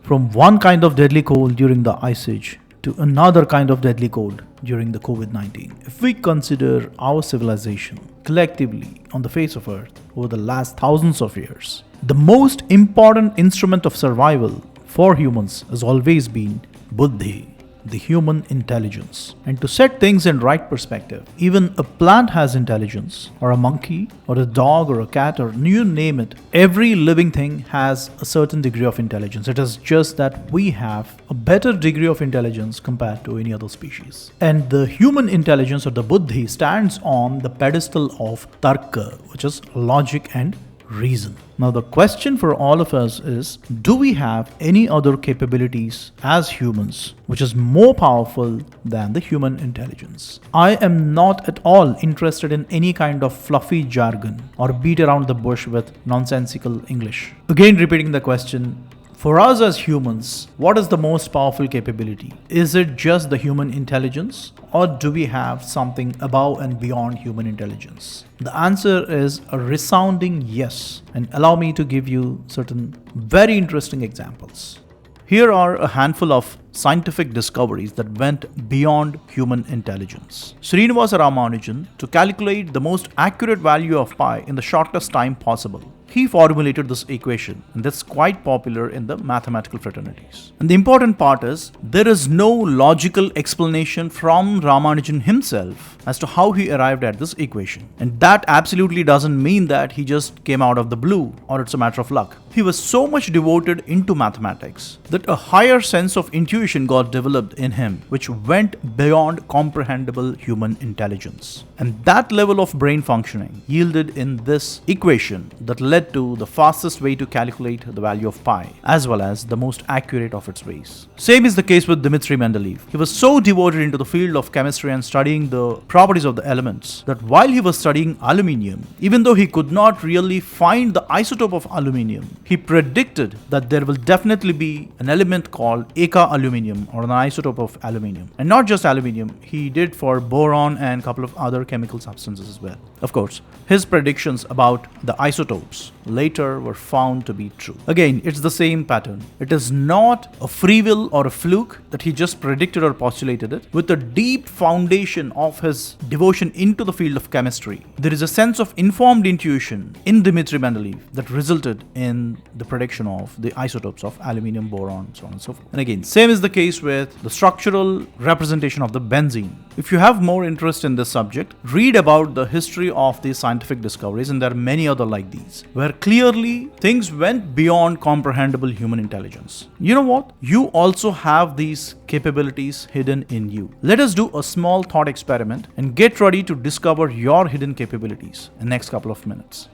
from one kind of deadly cold during the Ice Age to another kind of deadly cold during the COVID-19. If we consider our civilization collectively on the face of Earth over the last thousands of years, the most important instrument of survival for humans has always been buddhi, the human intelligence. And to set things in right perspective, even a plant has intelligence, or a monkey, or a dog, or a cat, or you name it. Every living thing has a certain degree of intelligence. It is just that we have a better degree of intelligence compared to any other species. And the human intelligence, or the buddhi, stands on the pedestal of tarka, which is logic and reason. Now the question for all of us is, do we have any other capabilities as humans which is more powerful than the human intelligence? I am not at all interested in any kind of fluffy jargon or beat around the bush with nonsensical English. Again, repeating the question, for us as humans, what is the most powerful capability? Is it just the human intelligence, or do we have something above and beyond human intelligence? The answer is a resounding yes, and allow me to give you certain very interesting examples. Here are a handful of scientific discoveries that went beyond human intelligence. Srinivasa Ramanujan, to calculate the most accurate value of pi in the shortest time possible, he formulated this equation, and that's quite popular in the mathematical fraternities. And the important part is, there is no logical explanation from Ramanujan himself as to how he arrived at this equation. And that absolutely doesn't mean that he just came out of the blue or it's a matter of luck. He was so much devoted into mathematics that a higher sense of intuition got developed in him, which went beyond comprehensible human intelligence. And that level of brain functioning yielded in this equation that led to the fastest way to calculate the value of pi, as well as the most accurate of its ways. Same is the case with Dmitry Mendeleev. He was so devoted into the field of chemistry and studying the properties of the elements that while he was studying aluminium, even though he could not really find the isotope of aluminium, he predicted that there will definitely be an element called Eka aluminium, or an isotope of aluminium. And not just aluminium, he did for boron and a couple of other chemical substances as well. Of course, his predictions about the isotopes later were found to be true. Again, it's the same pattern. It is not a free will or a fluke that he just predicted or postulated it. With a deep foundation of his devotion into the field of chemistry, there is a sense of informed intuition in Dmitry Mendeleev that resulted in the prediction of the isotopes of aluminium, boron, so on and so forth. And again, same is the case with the structural representation of the benzene. If you have more interest in this subject, read about the history of these scientific discoveries, and there are many other like these, where clearly things went beyond comprehensible human intelligence. You know what? You also have these capabilities hidden in you. Let us do a small thought experiment and get ready to discover your hidden capabilities in the next couple of minutes.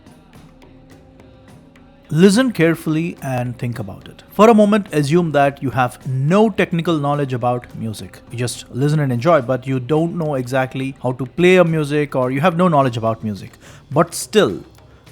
Listen carefully and think about it. For a moment, assume that you have no technical knowledge about music. You just listen and enjoy, but you don't know exactly how to play a music, or you have no knowledge about music. But still,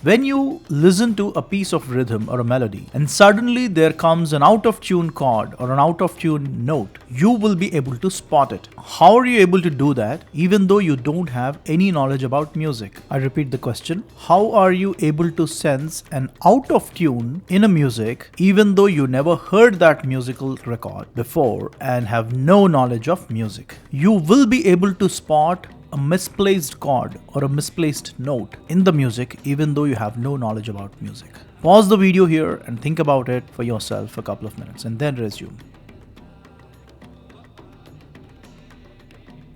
when you listen to a piece of rhythm or a melody and suddenly there comes an out of tune chord or an out of tune note, you will be able to spot it. How are you able to do that even though you don't have any knowledge about music? I repeat the question. How are you able to sense an out of tune in a music even though you never heard that musical record before and have no knowledge of music? You will be able to spot a misplaced chord or a misplaced note in the music even though you have no knowledge about music. Pause the video here and think about it for yourself for a couple of minutes and then resume.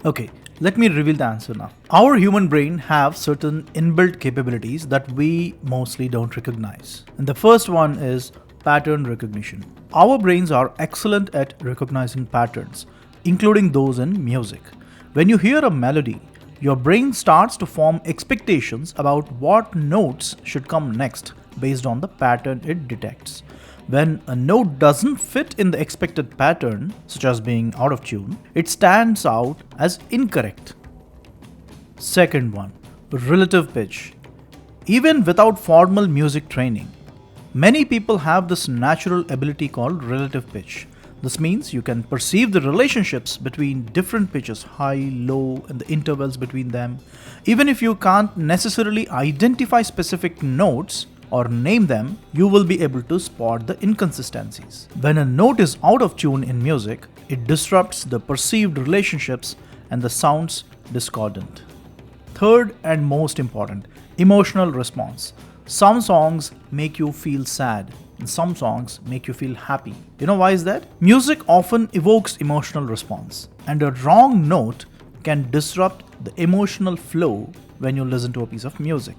Okay, let me reveal the answer now. Our human brain have certain inbuilt capabilities that we mostly don't recognize. And the first one is pattern recognition. Our brains are excellent at recognizing patterns, including those in music. When you hear a melody, your brain starts to form expectations about what notes should come next based on the pattern it detects. When a note doesn't fit in the expected pattern, such as being out of tune, it stands out as incorrect. Second one, relative pitch. Even without formal music training, many people have this natural ability called relative pitch. This means you can perceive the relationships between different pitches, high, low, and the intervals between them. Even if you can't necessarily identify specific notes or name them, you will be able to spot the inconsistencies. When a note is out of tune in music, it disrupts the perceived relationships and the sounds discordant. Third and most important, emotional response. Some songs make you feel sad and some songs make you feel happy. You know why is that? Music often evokes emotional response, and a wrong note can disrupt the emotional flow when you listen to a piece of music.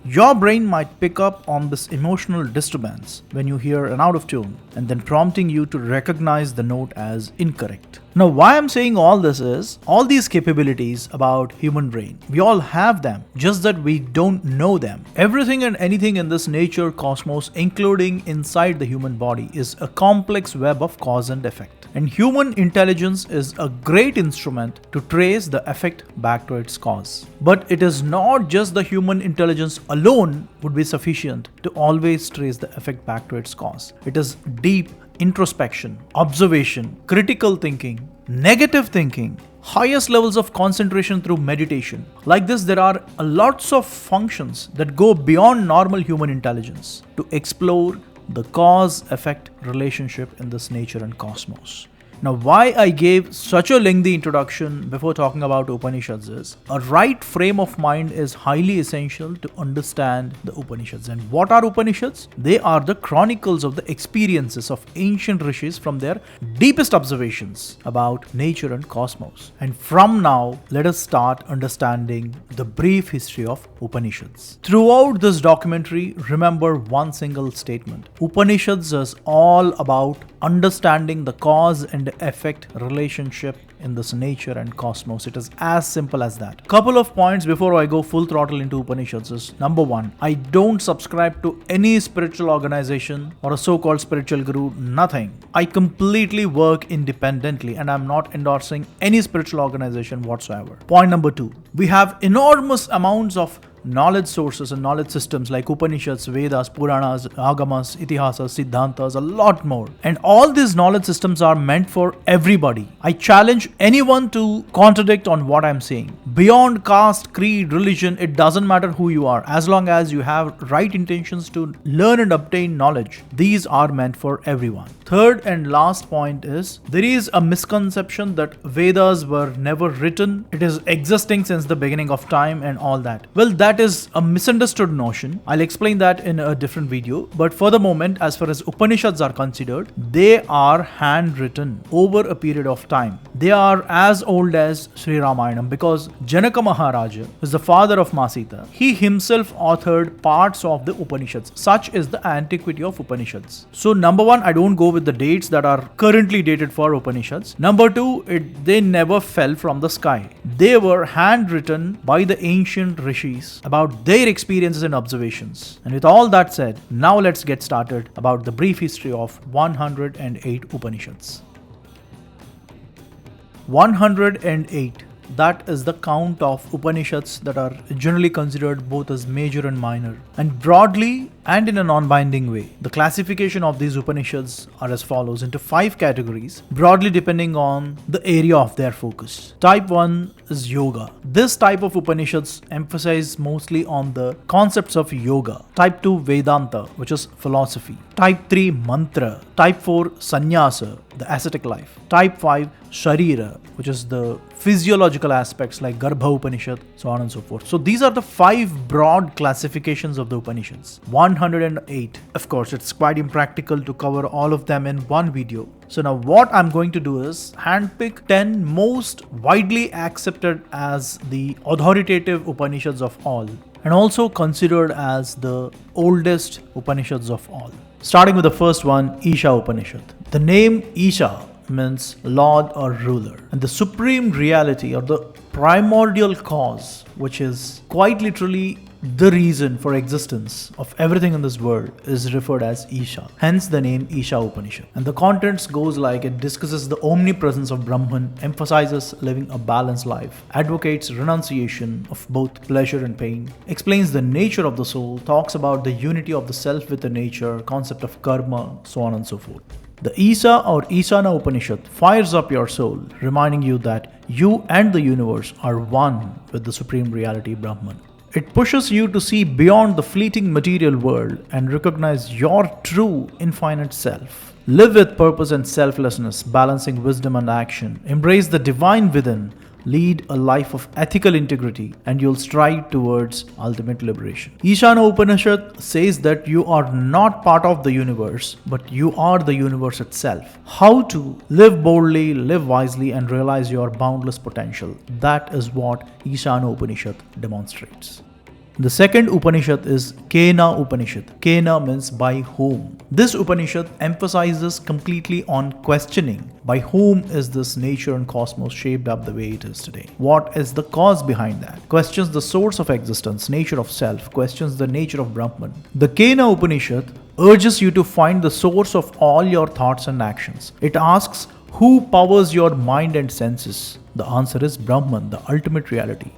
Your brain might pick up on this emotional disturbance when you hear an out of tune and then prompting you to recognize the note as incorrect. Now, why I'm saying all this is, all these capabilities about human brain, we all have them, just that we don't know them. Everything and anything in this nature cosmos, including inside the human body, is a complex web of cause and effect. And human intelligence is a great instrument to trace the effect back to its cause. But it is not just the human intelligence alone would be sufficient to always trace the effect back to its cause. It is deep introspection, observation, critical thinking, negative thinking, highest levels of concentration through meditation. Like this, there are lots of functions that go beyond normal human intelligence to explore the cause-effect relationship in this nature and cosmos. Now, why I gave such a lengthy introduction before talking about Upanishads is, a right frame of mind is highly essential to understand the Upanishads. And what are Upanishads? They are the chronicles of the experiences of ancient rishis from their deepest observations about nature and cosmos. And from now, let us start understanding the brief history of Upanishads. Throughout this documentary, remember one single statement. Upanishads is all about understanding the cause and effect relationship in this nature and cosmos. It is as simple as that. Couple of points before I go full throttle into Upanishads is, number one, I don't subscribe to any spiritual organization or a so-called spiritual guru, nothing. I completely work independently and I'm not endorsing any spiritual organization whatsoever. Point number two, we have enormous amounts of knowledge sources and knowledge systems like Upanishads, Vedas, Puranas, Agamas, Itihasas, Siddhantas, a lot more. And all these knowledge systems are meant for everybody. I challenge anyone to contradict on what I'm saying. Beyond caste, creed, religion, it doesn't matter who you are. As long as you have right intentions to learn and obtain knowledge, these are meant for everyone. Third and last point is, there is a misconception that Vedas were never written. It is existing since the beginning of time and all that. Well, that is a misunderstood notion. I'll explain that in a different video. But for the moment, as far as Upanishads are considered, they are handwritten over a period of time. They are as old as Sri Ramayana, because Janaka Maharaja is the father of Masita. He himself authored parts of the Upanishads. Such is the antiquity of Upanishads. So number one, I don't go with the dates that are currently dated for Upanishads. Number two, they never fell from the sky. They were handwritten by the ancient rishis about their experiences and observations. And with all that said, now let's get started about the brief history of 108 Upanishads. 108. That is the count of Upanishads that are generally considered both as major and minor. And broadly and in a non-binding way, the classification of these Upanishads are as follows into 5 categories, broadly depending on the area of their focus. Type 1 is Yoga. This type of Upanishads emphasize mostly on the concepts of yoga. Type 2 Vedanta, which is philosophy. Type 3 Mantra. Type 4 Sannyasa, the ascetic life. Type 5 Sharira, which is the physiological aspects like Garbha Upanishad, so on and so forth. So these are the 5 broad classifications of the Upanishads. 108. Of course, it's quite impractical to cover all of them in one video. So now what I'm going to do is handpick 10 most widely accepted as the authoritative Upanishads of all, and also considered as the oldest Upanishads of all. Starting with the first one, Isha Upanishad. The name Isha means Lord or ruler, and the supreme reality or the primordial cause, which is quite literally the reason for existence of everything in this world, is referred as Isha. Hence the name Isha Upanishad. And the contents goes like, it discusses the omnipresence of Brahman, emphasizes living a balanced life, advocates renunciation of both pleasure and pain, explains the nature of the soul, talks about the unity of the self with the nature, concept of karma, so on and so forth. The Isa or Isana Upanishad fires up your soul, reminding you that you and the universe are one with the supreme reality Brahman. It pushes you to see beyond the fleeting material world and recognize your true infinite self. Live with purpose and selflessness, balancing wisdom and action. Embrace the divine within. Lead a life of ethical integrity, and you'll strive towards ultimate liberation. Ishana Upanishad says that you are not part of the universe, but you are the universe itself. How to live boldly, live wisely, and realize your boundless potential. That is what Ishana Upanishad demonstrates. The second Upanishad is Kena Upanishad. Kena means by whom. This Upanishad emphasizes completely on questioning by whom is this nature and cosmos shaped up the way it is today. What is the cause behind that? Questions the source of existence, nature of self, questions the nature of Brahman. The Kena Upanishad urges you to find the source of all your thoughts and actions. It asks, who powers your mind and senses? The answer is Brahman, the ultimate reality.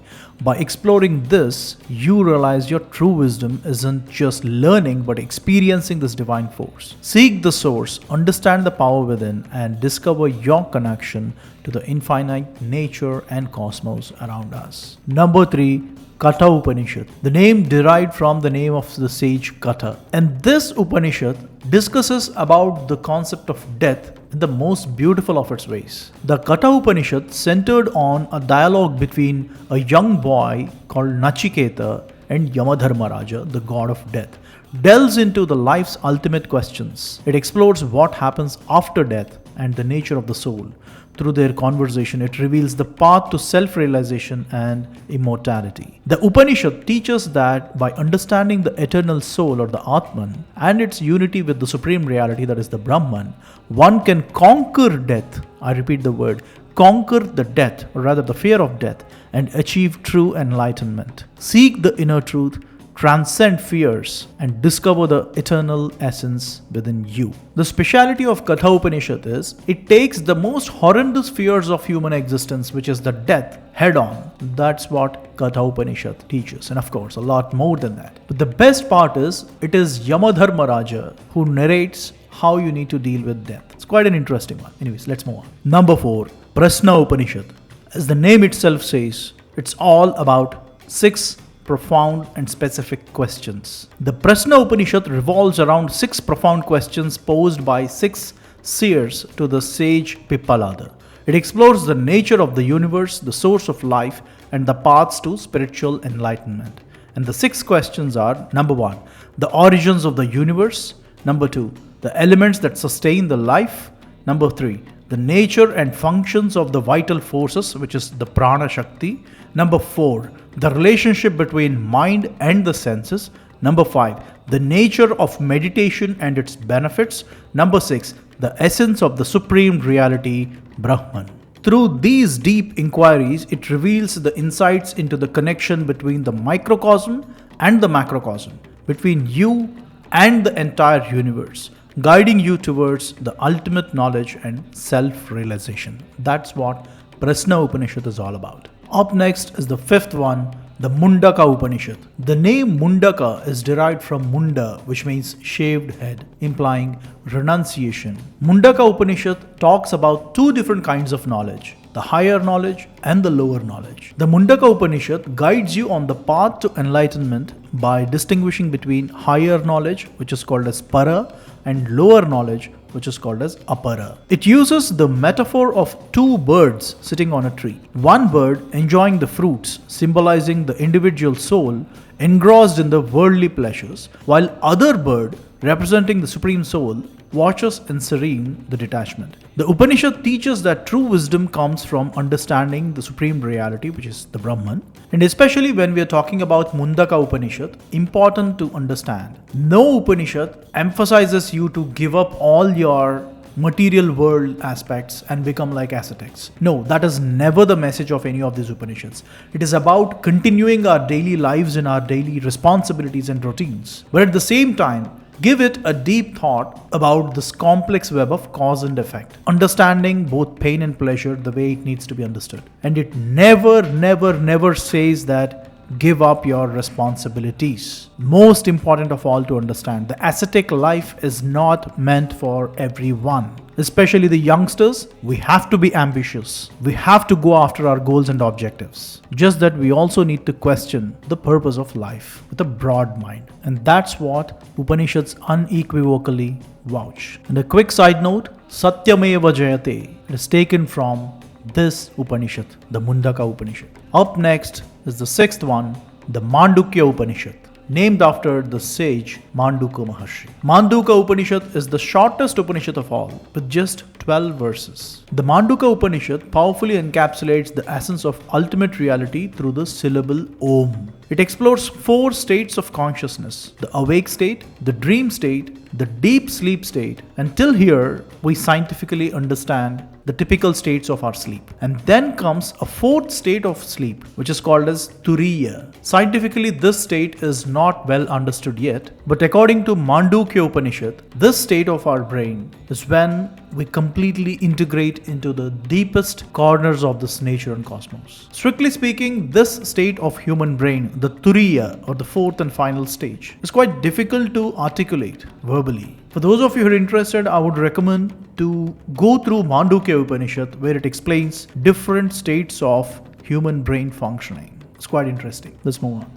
By exploring this, you realize your true wisdom isn't just learning but experiencing this divine force. Seek the source, understand the power within, and discover your connection to the infinite nature and cosmos around us. Number 3. Katha Upanishad. The name derived from the name of the sage Katha. And this Upanishad discusses about the concept of death in the most beautiful of its ways. The Katha Upanishad centered on a dialogue between a young boy called Nachiketa and Yamadharmaraja, the god of death. Delves into the life's ultimate questions. It explores what happens after death and the nature of the soul. Through their conversation, it reveals the path to self-realization and immortality. The Upanishad teaches that by understanding the eternal soul or the Atman and its unity with the supreme reality, that is the Brahman, one can conquer death. I repeat the word, conquer the death, or rather the fear of death, and achieve true enlightenment. Seek the inner truth, transcend fears, and discover the eternal essence within you. The speciality of Katha Upanishad is it takes the most horrendous fears of human existence, which is the death, head on. That's what Katha Upanishad teaches, and of course a lot more than that. But the best part is it is Yamadharmaraja who narrates how you need to deal with death. It's quite an interesting one. Anyways, let's move on. Number 4. Prashna Upanishad. As the name itself says, it's all about 6 profound and specific questions. The Prashna Upanishad revolves around 6 profound questions posed by 6 seers to the sage Pippalada. It explores the nature of the universe, the source of life, and the paths to spiritual enlightenment. And the 6 questions are: number 1, the origins of the universe; number 2, the elements that sustain the life; number 3, the nature and functions of the vital forces, which is the prana shakti; number 4, the relationship between mind and the senses; number 5, the nature of meditation and its benefits; number 6, the essence of the supreme reality, Brahman. Through these deep inquiries, it reveals the insights into the connection between the microcosm and the macrocosm, between you and the entire universe, guiding you towards the ultimate knowledge and self-realization. That's what Prashna Upanishad is all about. Up next is the 5th one, the Mundaka Upanishad. The name Mundaka is derived from Munda, which means shaved head, implying renunciation. Mundaka Upanishad talks about 2 different kinds of knowledge: the higher knowledge and the lower knowledge. The Mundaka Upanishad guides you on the path to enlightenment by distinguishing between higher knowledge, which is called as para, and lower knowledge, which is called as apara. It uses the metaphor of 2 birds sitting on a tree. One bird enjoying the fruits, symbolizing the individual soul engrossed in the worldly pleasures, while other bird, representing the supreme soul, watches in serene the detachment. The Upanishad teaches that true wisdom comes from understanding the supreme reality, which is the Brahman. And especially when we are talking about Mundaka Upanishad, important to understand, no Upanishad emphasizes you to give up all your material world aspects and become like ascetics. No, that is never the message of any of these Upanishads. It is about continuing our daily lives and our daily responsibilities and routines. But at the same time, give it a deep thought about this complex web of cause and effect, understanding both pain and pleasure the way it needs to be understood. And it never says that give up your responsibilities. Most important of all to understand, the ascetic life is not meant for everyone. Especially the youngsters, we have to be ambitious. We have to go after our goals and objectives. Just that we also need to question the purpose of life with a broad mind. And that's what Upanishads unequivocally vouch. And a quick side note, Satyameva Jayate is taken from this Upanishad, the Mundaka Upanishad. Up next is the sixth one, the Mandukya Upanishad, named after the sage Manduka Maharshi. Manduka Upanishad is the shortest Upanishad of all, with just 12 verses. The Manduka Upanishad powerfully encapsulates the essence of ultimate reality through the syllable Om. It explores 4 states of consciousness: the awake state, the dream state, the deep sleep state, and till here we scientifically understand the typical states of our sleep. And then comes a 4th state of sleep, which is called as Turiya. Scientifically, this state is not well understood yet, but according to Mandukya Upanishad, this state of our brain is when we completely integrate into the deepest corners of this nature and cosmos. Strictly speaking, this state of human brain, the Turiya, or the 4th and final stage, is quite difficult to articulate verbally. For those of you who are interested, I would recommend to go through Mandukya Upanishad, where it explains different states of human brain functioning. It's quite interesting. Let's move on.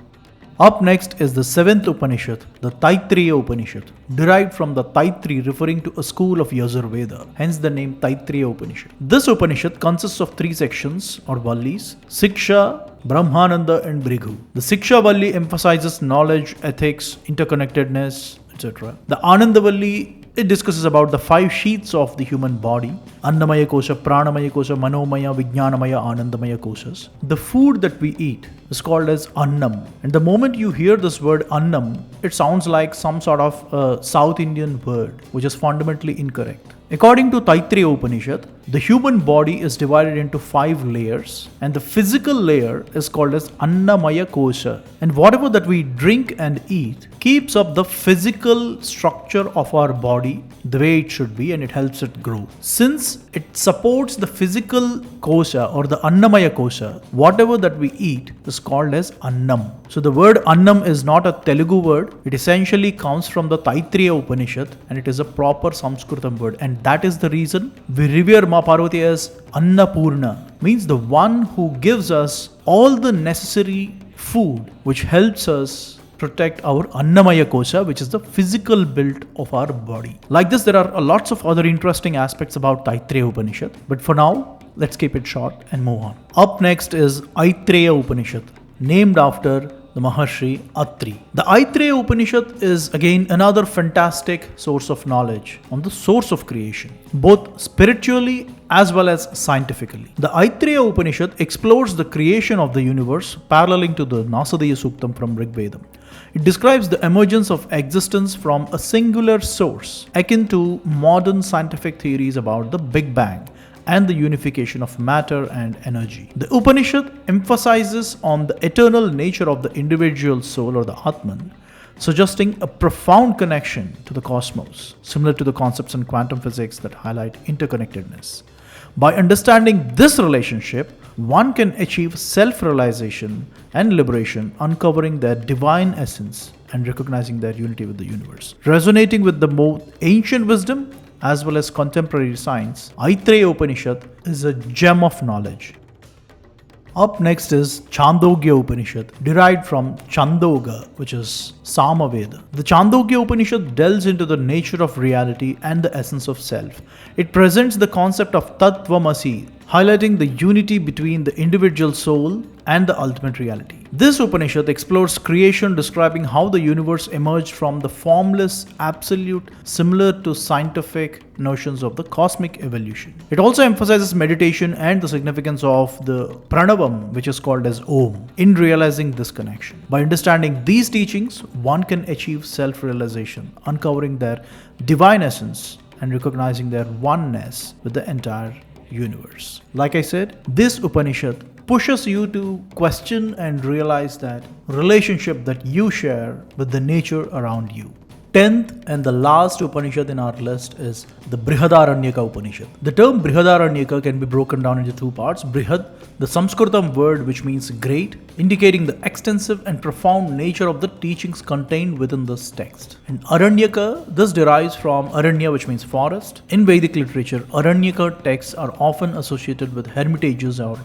Up next is the 7th Upanishad, the Taittiriya Upanishad, derived from the Taitri, referring to a school of Yajurveda, hence the name Taittiriya Upanishad. This Upanishad consists of 3 sections or vallis: Siksha, Brahmananda and Bhrigu. The Siksha Valli emphasizes knowledge, ethics, interconnectedness, etc. The Anandavalli, it discusses about the 5 sheaths of the human body: Annamaya Kosha, Pranamaya Kosha, Manomaya, Vijnanamaya, Anandamaya Koshas. The food that we eat is called as Annam. And the moment you hear this word Annam, it sounds like some sort of South Indian word, which is fundamentally incorrect. According to Taittiriya Upanishad, the human body is divided into 5 layers, and the physical layer is called as Annamaya Kosha. And whatever that we drink and eat keeps up the physical structure of our body the way it should be, and it helps it grow. Since it supports the physical kosha or the Annamaya Kosha, whatever that we eat is called as Annam. So the word Annam is not a Telugu word. It essentially comes from the Taittiriya Upanishad, and it is a proper Sanskritam word. And that is the reason we revere Ma Parvati as Annapurna, means the one who gives us all the necessary food which helps us protect our Annamaya Kosha, which is the physical build of our body. Like this, there are lots of other interesting aspects about Taittiriya Upanishad, but for now, let's keep it short and move on. Up next is Aitreya Upanishad, named after the Maharshi Atri. The Aitreya Upanishad is again another fantastic source of knowledge on the source of creation, both spiritually as well as scientifically. The Aitreya Upanishad explores the creation of the universe, paralleling to the Nasadaya Suktam from Rigvedam. It describes the emergence of existence from a singular source, akin to modern scientific theories about the Big Bang and the unification of matter and energy. The Upanishad emphasizes on the eternal nature of the individual soul or the Atman, suggesting a profound connection to the cosmos, similar to the concepts in quantum physics that highlight interconnectedness. By understanding this relationship, one can achieve self-realization and liberation, uncovering their divine essence and recognizing their unity with the universe. Resonating with the more ancient wisdom as well as contemporary science, Aitreya Upanishad is a gem of knowledge. Up next is Chandogya Upanishad, derived from Chandoga, which is Samaveda. The Chandogya Upanishad delves into the nature of reality and the essence of self. It presents the concept of Tattvamasi, highlighting the unity between the individual soul and the ultimate reality. This Upanishad explores creation, describing how the universe emerged from the formless absolute, similar to scientific notions of the cosmic evolution. It also emphasizes meditation and the significance of the Pranavam, which is called as Om, in realizing this connection. By understanding these teachings, one can achieve self-realization, uncovering their divine essence and recognizing their oneness with the entire universe. Like I said, this Upanishad pushes you to question and realize that relationship that you share with the nature around you. 10th and the last Upanishad in our list is the Brihadaranyaka Upanishad. The term Brihadaranyaka can be broken down into two parts. Brihad, the Sanskritam word which means great, indicating the extensive and profound nature of the teachings contained within this text. And Aranyaka, this derives from Aranya, which means forest. In Vedic literature, Aranyaka texts are often associated with hermitages or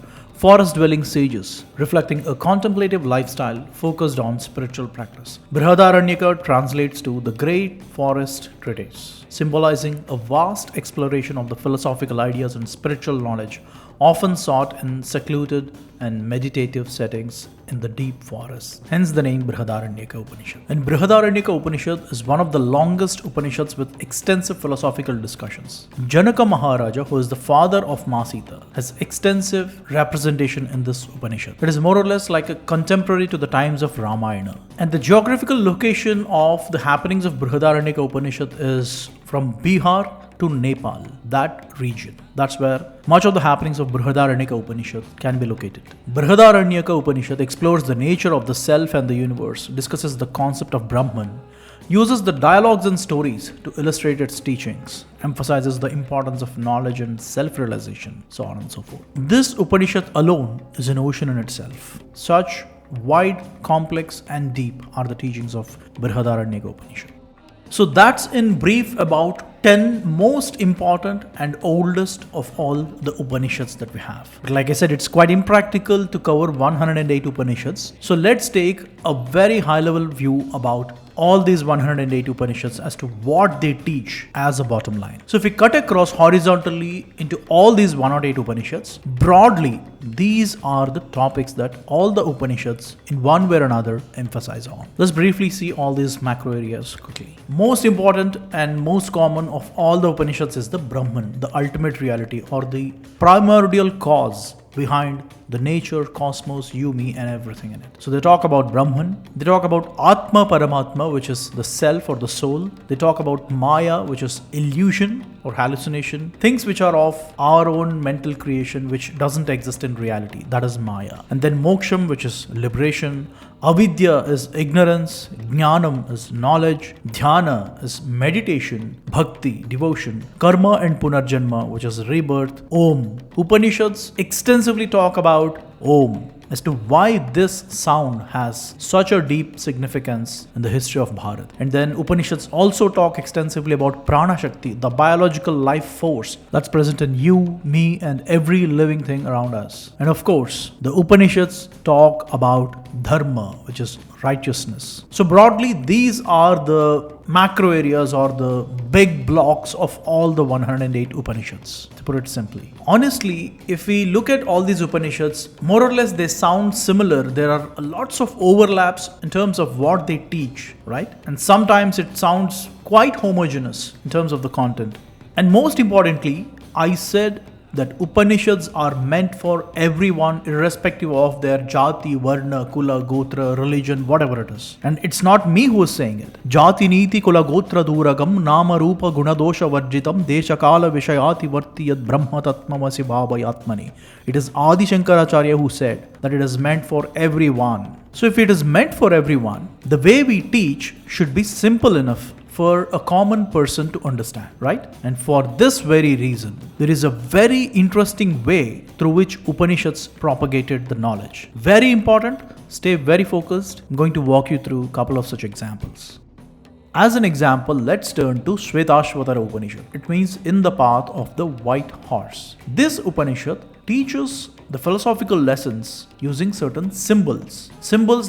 forest-dwelling sages, reflecting a contemplative lifestyle focused on spiritual practice. Brihadaranyaka translates to the Great Forest Treatise, symbolizing a vast exploration of the philosophical ideas and spiritual knowledge, often sought in secluded and meditative settings in the deep forests. Hence the name Brihadaranyaka Upanishad. And Brihadaranyaka Upanishad is one of the longest Upanishads with extensive philosophical discussions. Janaka Maharaja, who is the father of Masita, has extensive representation in this Upanishad. It is more or less like a contemporary to the times of Ramayana. And the geographical location of the happenings of Brihadaranyaka Upanishad is from Bihar to Nepal, that region. That's where much of the happenings of Brihadaranyaka Upanishad can be located. Brihadaranyaka Upanishad explores the nature of the self and the universe, discusses the concept of Brahman, uses the dialogues and stories to illustrate its teachings, emphasizes the importance of knowledge and self-realization, so on and so forth. This Upanishad alone is an ocean in itself. Such wide, complex and deep are the teachings of Brihadaranyaka Upanishad. So that's in brief about 10 most important and oldest of all the Upanishads that we have. But like I said, it's quite impractical to cover 108 Upanishads. So let's take a very high level view about all these 108 Upanishads as to what they teach as a bottom line. So if we cut across horizontally into all these 108 Upanishads, broadly, these are the topics that all the Upanishads in one way or another emphasize on. Let's briefly see all these macro areas quickly. Most important and most common of all the Upanishads is the Brahman, the ultimate reality or the primordial cause behind the nature, cosmos, you, me and everything in it. So they talk about Brahman, they talk about Atma Paramatma, which is the self or the soul. They talk about Maya, which is illusion or hallucination, things which are of our own mental creation which doesn't exist in reality, that is Maya. And then Moksham, which is liberation, Avidya is ignorance, Jnanam is knowledge, Dhyana is meditation, Bhakti, devotion, Karma and Punarjanma, which is rebirth, Om. Upanishads extensively talk about Om as to why this sound has such a deep significance in the history of Bharat. And then Upanishads also talk extensively about Prana Shakti, the biological life force that's present in you, me and every living thing around us. And of course, the Upanishads talk about Dharma, which is righteousness. So broadly, these are the macro areas or the big blocks of all the 108 Upanishads, to put it simply. Honestly, if we look at all these Upanishads, more or less they sound similar. There are lots of overlaps in terms of what they teach, right? And sometimes it sounds quite homogeneous in terms of the content. And most importantly, I said that Upanishads are meant for everyone irrespective of their jati, varna, kula, gotra, religion, whatever it is. And it's not me who is saying it. Jati niti kula gotra duragam nama rupa gunadosha varjitam deshakala vishayati vartiyat brahma tatmamasi bhavayatmani. It is Adi Shankaracharya who said that it is meant for everyone. So if it is meant for everyone, the way we teach should be simple enough for a common person to understand, right? And for this very reason, there is a very interesting way through which Upanishads propagated the knowledge. Very important, stay very focused. I'm going to walk you through a couple of such examples. As an example, let's turn to Shvetashvatara Upanishad. It means in the path of the white horse. This Upanishad teaches the philosophical lessons using certain symbols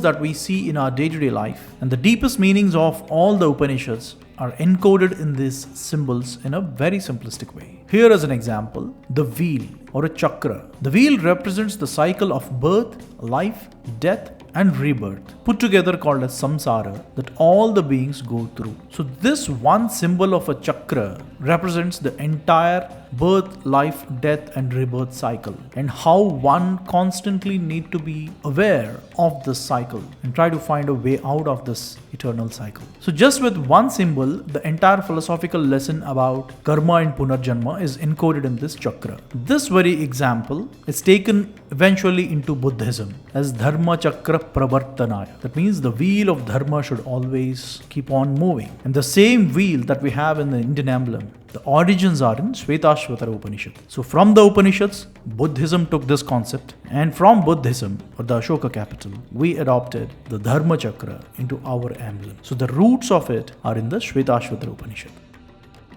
that we see in our day-to-day life. And the deepest meanings of all the Upanishads are encoded in these symbols in a very simplistic way. Here is an example, the wheel or a chakra. The wheel represents the cycle of birth, life, death and rebirth, put together called as samsara, that all the beings go through. So this one symbol of a chakra represents the entire birth, life, death and rebirth cycle, and how one constantly need to be aware of this cycle and try to find a way out of this eternal cycle. So just with one symbol, the entire philosophical lesson about karma and punarjanma is encoded in this chakra. This very example is taken eventually into Buddhism as dharma chakra pravartanaya. That means the wheel of dharma should always keep on moving. And the same wheel that we have in the Indian emblem, the origins are in Shvetashvatara Upanishad. So from the Upanishads, Buddhism took this concept, and from Buddhism, or the Ashoka capital, we adopted the Dharma Chakra into our emblem. So the roots of it are in the Shvetashvatara Upanishad.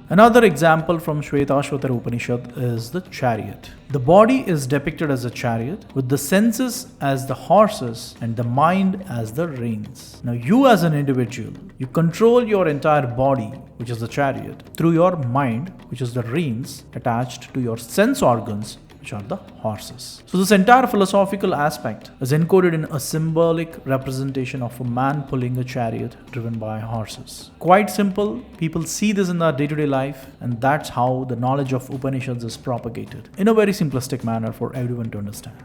Another example from Shvetashvatara Upanishad is the chariot. The body is depicted as a chariot with the senses as the horses and the mind as the reins. Now you as an individual, you control your entire body, which is the chariot, through your mind, which is the reins attached to your sense organs, which are the horses. So this entire philosophical aspect is encoded in a symbolic representation of a man pulling a chariot driven by horses. Quite simple, people see this in their day-to-day life, and that's how the knowledge of Upanishads is propagated in a very simplistic manner for everyone to understand.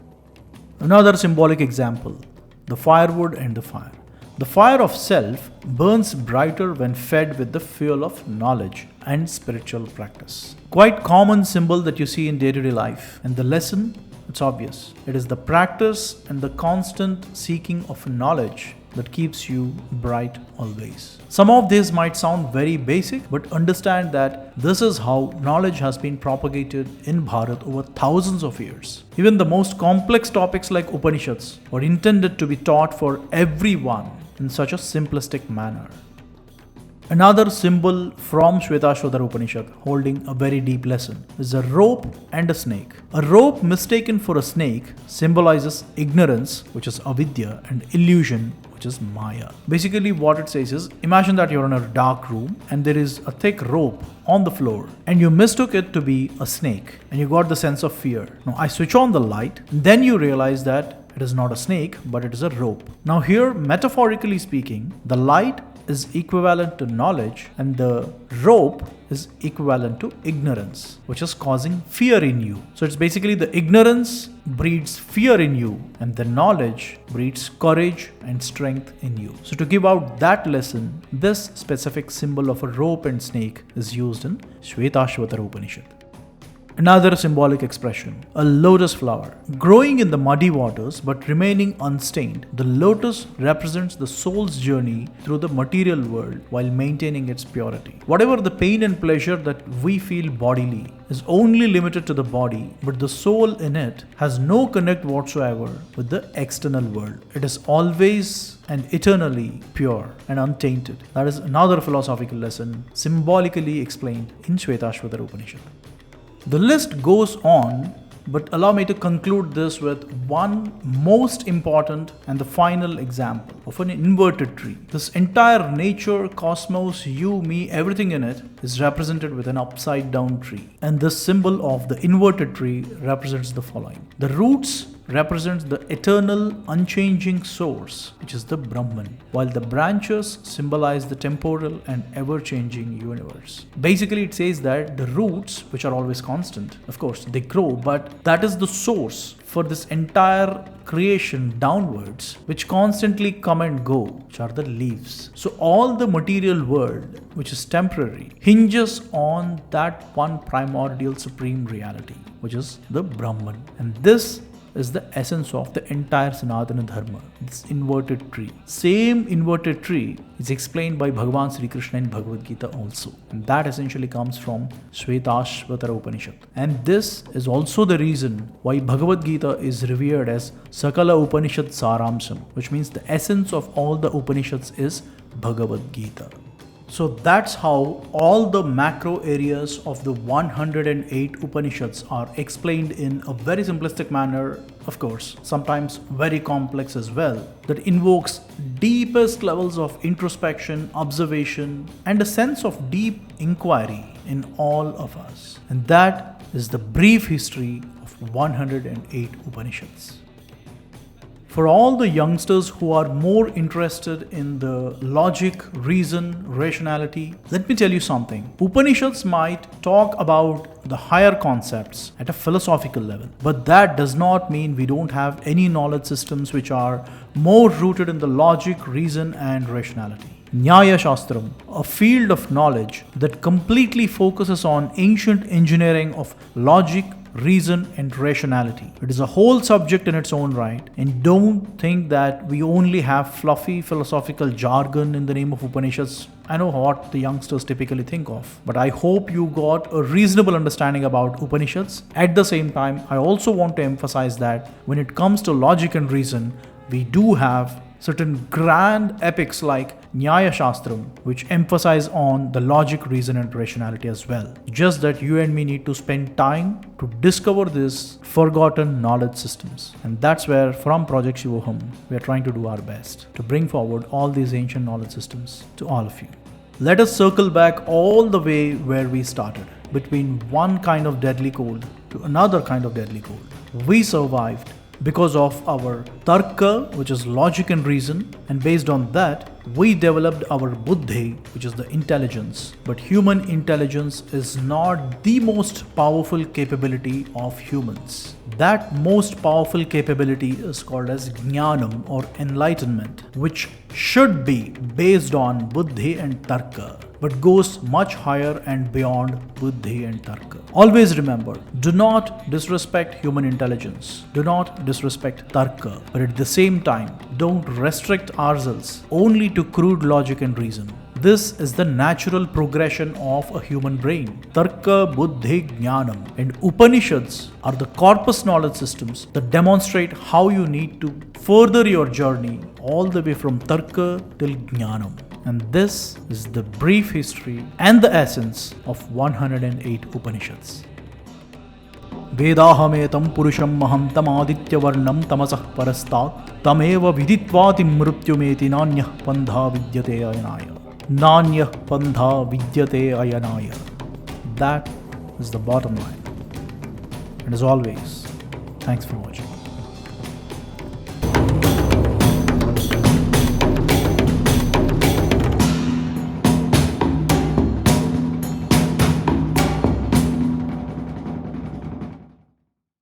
Another symbolic example, the firewood and the fire. The fire of self burns brighter when fed with the fuel of knowledge and spiritual practice. Quite common symbol that you see in day-to-day life. And the lesson, it's obvious. It is the practice and the constant seeking of knowledge that keeps you bright always. Some of this might sound very basic, but understand that this is how knowledge has been propagated in Bharat over thousands of years. Even the most complex topics like Upanishads were intended to be taught for everyone in such a simplistic manner. Another symbol from Shvetashvatara Upanishad holding a very deep lesson is a rope and a snake. A rope mistaken for a snake symbolizes ignorance, which is avidya, and illusion, which is maya. Basically what it says is, imagine that you're in a dark room and there is a thick rope on the floor and you mistook it to be a snake and you got the sense of fear. Now I switch on the light and then you realize that it is not a snake but it is a rope. Now here, metaphorically speaking, the light is equivalent to knowledge and the rope is equivalent to ignorance, which is causing fear in you. So it's basically the ignorance breeds fear in you and the knowledge breeds courage and strength in you. So to give out that lesson, this specific symbol of a rope and snake is used in Shvetashvatara Upanishad. Another symbolic expression, a lotus flower. Growing in the muddy waters but remaining unstained, the lotus represents the soul's journey through the material world while maintaining its purity. Whatever the pain and pleasure that we feel bodily is only limited to the body, but the soul in it has no connect whatsoever with the external world. It is always and eternally pure and untainted. That is another philosophical lesson symbolically explained in Shvetashvatara Upanishad. The list goes on, but allow me to conclude this with one most important and the final example of an inverted tree. This entire nature, cosmos, you, me, everything in it is represented with an upside down tree. And this symbol of the inverted tree represents the following. The roots represents the eternal, unchanging source, which is the Brahman, while the branches symbolize the temporal and ever-changing universe. Basically, it says that the roots, which are always constant, of course, they grow, but that is the source for this entire creation downwards, which constantly come and go, which are the leaves. So all the material world, which is temporary, hinges on that one primordial supreme reality, which is the Brahman. And this is the essence of the entire Sanatana Dharma, this inverted tree. Same inverted tree is explained by Bhagavan Sri Krishna in Bhagavad Gita also. And that essentially comes from Shvetashvatara Upanishad. And this is also the reason why Bhagavad Gita is revered as Sakala Upanishad Saramsam, which means the essence of all the Upanishads is Bhagavad Gita. So that's how all the macro areas of the 108 Upanishads are explained in a very simplistic manner, of course, sometimes very complex as well, that invokes deepest levels of introspection, observation, and a sense of deep inquiry in all of us. And that is the brief history of 108 Upanishads. For all the youngsters who are more interested in the logic, reason, rationality, let me tell you something. Upanishads might talk about the higher concepts at a philosophical level, but that does not mean we don't have any knowledge systems which are more rooted in the logic, reason, and rationality. Nyaya Shastram, a field of knowledge that completely focuses on ancient engineering of logic, reason, and rationality. It is a whole subject in its own right, and don't think that we only have fluffy philosophical jargon in the name of Upanishads. I know what the youngsters typically think of, but I hope you got a reasonable understanding about Upanishads. At the same time, I also want to emphasize that when it comes to logic and reason, we do have certain grand epics like Nyaya Shastram, which emphasize on the logic, reason, and rationality as well. Just that you and me need to spend time to discover these forgotten knowledge systems. And that's where, from Project Shivoham, we are trying to do our best to bring forward all these ancient knowledge systems to all of you. Let us circle back all the way where we started, between one kind of deadly cold to another kind of deadly cold. We survived because of our tarka, which is logic and reason, and based on that, we developed our buddhi, which is the intelligence. But human intelligence is not the most powerful capability of humans. That most powerful capability is called as jnanam or enlightenment, which should be based on buddhi and tarka, but goes much higher and beyond buddhi and tarka. Always remember, do not disrespect human intelligence. Do not disrespect tarka. But at the same time, don't restrict ourselves only to crude logic and reason. This is the natural progression of a human brain. Tarka, buddhi, jnanam, and Upanishads are the corpus knowledge systems that demonstrate how you need to further your journey all the way from tarka till jnanam. And this is the brief history and the essence of 108 Upanishads. Vedahametam purusham maham tamaditya varnam tamasah parastat tameva viditvatim mrutyumeti nanyah pandha vidyate ayanaya. Nanyah pandha vidyate ayanaya. That is the bottom line. And as always, thanks for watching.